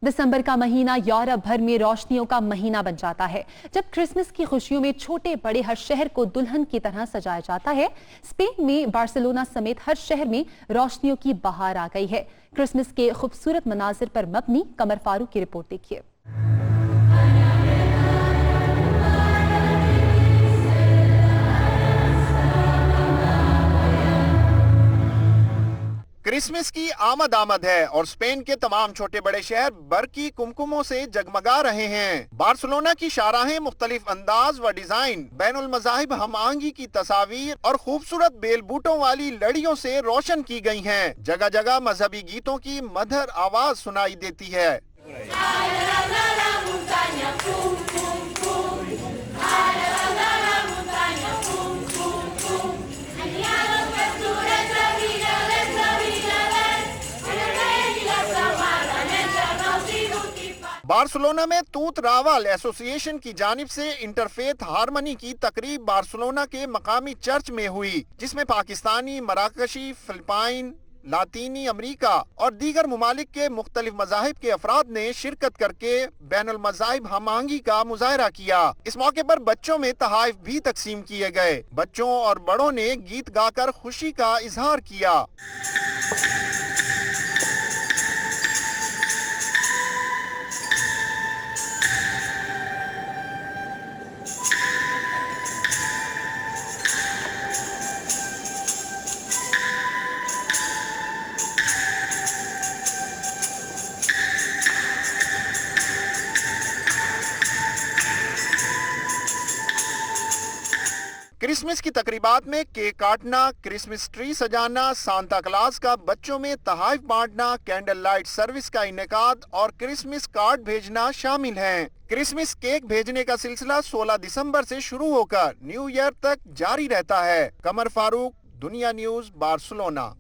दिसंबर का महीना यूरोप भर में रोशनियों का महीना बन जाता है। जब क्रिसमस की खुशियों में छोटे बड़े हर शहर को दुल्हन की तरह सजाया जाता है। स्पेन में बार्सिलोना समेत हर शहर में रोशनियों की बहार आ गई है। क्रिसमस के खूबसूरत मनाजिर पर मबनी कमर फारूक की रिपोर्ट देखिए। क्रिसमस की आमद आमद है और स्पेन के तमाम छोटे बड़े शहर बरकी कुमकुमों से जगमगा रहे हैं। बार्सिलोना की शाहराहें मुख्तलिफ अंदाज व डिजाइन, बैनुल मज़ाहिब हम आहंगी की तस्वीर और खूबसूरत बेल बूटों वाली लड़ियों से रोशन की गई हैं। जगह जगह मजहबी गीतों की मधुर आवाज सुनाई देती है। बार्सिलोना में तूत रावल एसोसिएशन की जानिब से इंटरफेथ हारमनी की तकरीब बार्सिलोना के मकामी चर्च में हुई, जिसमें पाकिस्तानी, मराकशी, फिलिपाइन, लातीनी अमेरिका और दीगर ममालिक के मुख्तलिफ मज़ाहिब के अफराद ने शिरकत करके बैनुल मज़ाहिब हम आहंगी का मुजाहरा किया। इस मौके पर बच्चों में तोहफे भी तकसीम किए गए। बच्चों और बड़ों ने गीत गाकर खुशी का इजहार किया। क्रिसमस की तकरीबात में केक काटना, क्रिसमस ट्री सजाना, सांता क्लॉज का बच्चों में तोहफे बांटना, कैंडल लाइट सर्विस का इनेकाद और क्रिसमस कार्ड भेजना शामिल हैं। क्रिसमस केक भेजने का सिलसिला 16 दिसंबर से शुरू होकर न्यू ईयर तक जारी रहता है। कमर फारूक, दुनिया न्यूज, बार्सिलोना।